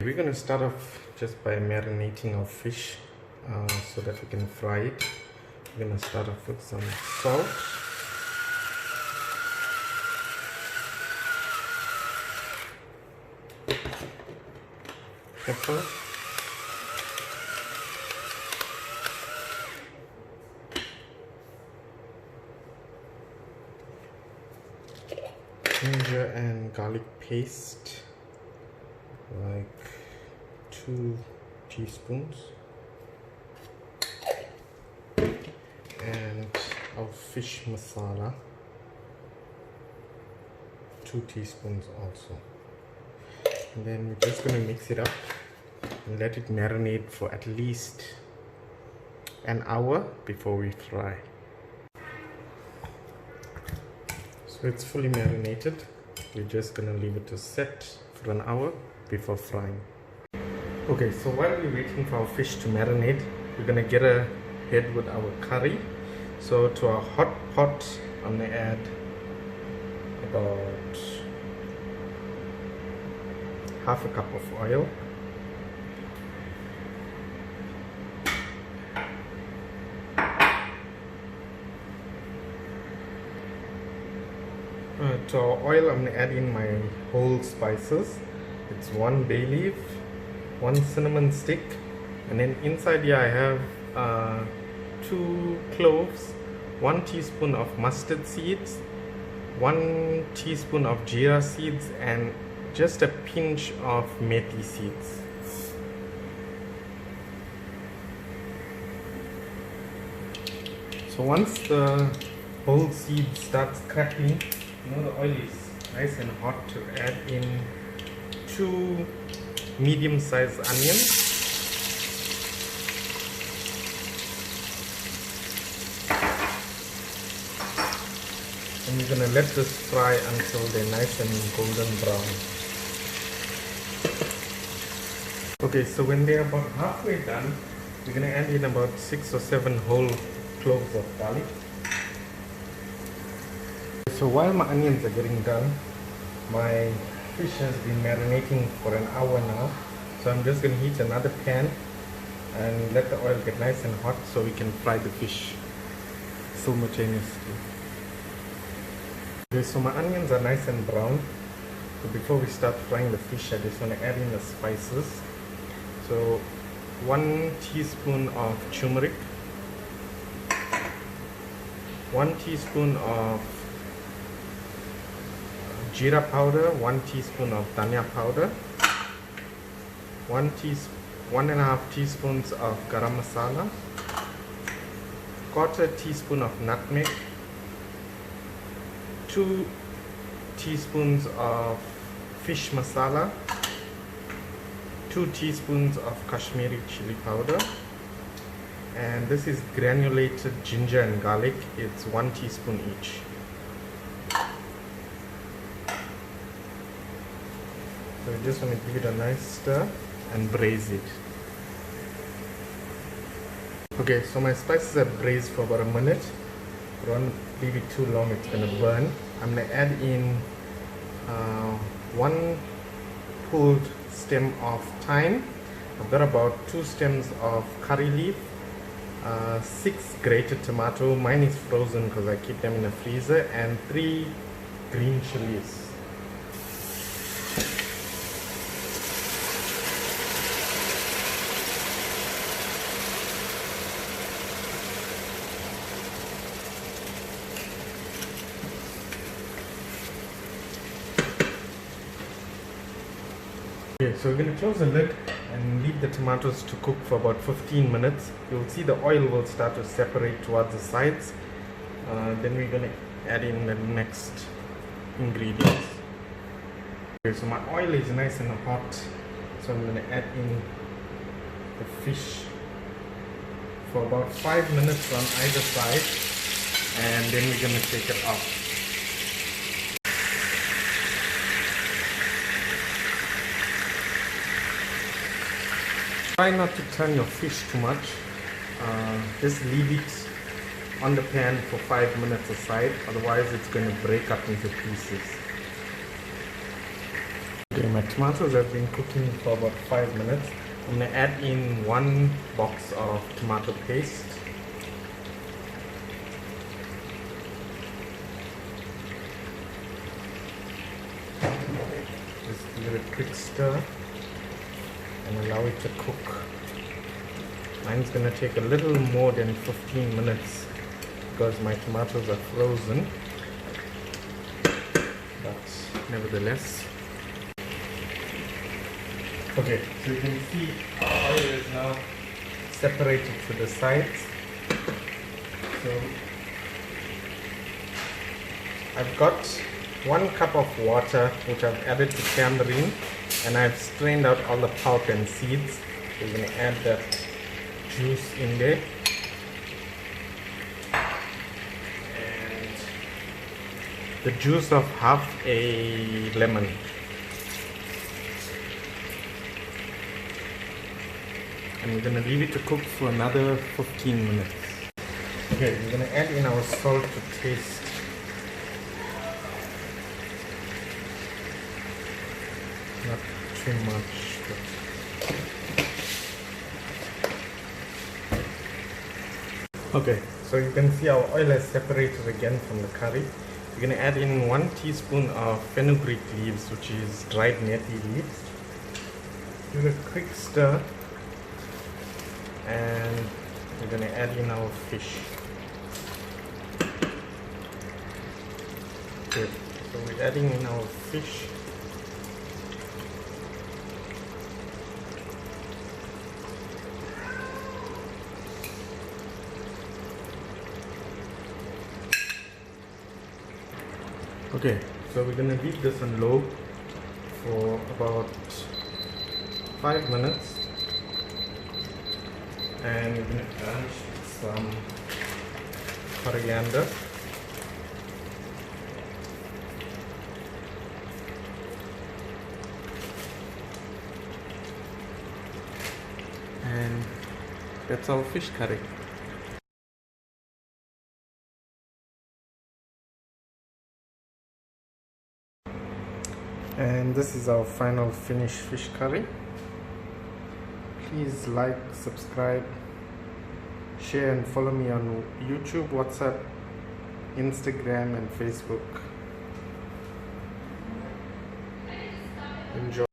We're going to start off just by marinating our fish so that we can fry it. We're going to start off with some salt, pepper, ginger and garlic paste, like 2 teaspoons, and our fish masala, 2 teaspoons also. And then we're just going to mix it up and let it marinate for at least an hour before we fry. So it's fully marinated. We're just going to leave it to set for an hour before frying. Okay, so while we're waiting for our fish to marinate, we're going to get ahead with our curry. So to our hot pot, I'm going to add about half a cup of oil, to our oil I'm going to add in my whole spices. It's 1 bay leaf, 1 cinnamon stick, and then inside here I have 2 cloves, 1 teaspoon of mustard seeds, 1 teaspoon of jeera seeds, and just a pinch of methi seeds. So once the whole seed starts crackling, the oil is nice and hot, to add in 2 medium-sized onions, and you're going to let this fry until they're nice and golden brown. Okay, so when they're about halfway done, we're going to add in about 6 or 7 whole cloves of garlic. So while my onions are getting done, my fish has been marinating for an hour now. So I'm just going to heat another pan and let the oil get nice and hot so we can fry the fish simultaneously. Okay, so my onions are nice and brown. So before we start frying the fish, I just want to add in the spices. So 1 teaspoon of turmeric, 1 teaspoon of jeera powder, 1 teaspoon of dhania powder, 1.5 teaspoons of garam masala, 1/4 teaspoon of nutmeg, 2 teaspoons of fish masala, 2 teaspoons of Kashmiri chili powder, and this is granulated ginger and garlic. It's 1 teaspoon each. So we just want to give it a nice stir and braise it. Okay, so my spices are braised for about a minute. I don't leave it too long, it's going to burn. I'm going to add in 1 pulled stem of thyme. I've got about 2 stems of curry leaf, 6 grated tomato. Mine is frozen because I keep them in the freezer, and 3 green chilies. Okay, so we're going to close the lid and leave the tomatoes to cook for about 15 minutes. You'll see the oil will start to separate towards the sides. Then we're going to add in the next ingredients. Okay, so my oil is nice and hot, so I'm going to add in the fish for about 5 minutes on either side, and then we're going to take it off. Try not to turn your fish too much. Just leave it on the pan for 5 minutes aside, otherwise it's going to break up into pieces. Okay, my tomatoes have been cooking for about 5 minutes. I'm going to add in 1 box of tomato paste. Just give it a quick stir and allow it to cook. Mine's going to take a little more than 15 minutes because my tomatoes are frozen, but nevertheless. Okay, so you can see our oil is now separated to the sides. So I've got 1 cup of water which I've added to tamarind, and I've strained out all the pulp and seeds. So we're going to add that juice in there. And the juice of half a lemon. And we're going to leave it to cook for another 15 minutes. Okay, we're going to add in our salt to taste. Not too much. Okay, so you can see our oil has separated again from the curry. We're going to add in 1 teaspoon of fenugreek leaves, which is dried netty leaves. Give it a quick stir. And we're going to add in our fish. Good. So we're adding in our fish. Okay, so we're going to leave this on low for about 5 minutes. And we're going to add some coriander. And that's our fish curry. And this is our final finished fish curry. Please like, subscribe, share and follow me on YouTube, WhatsApp, Instagram and Facebook. Enjoy.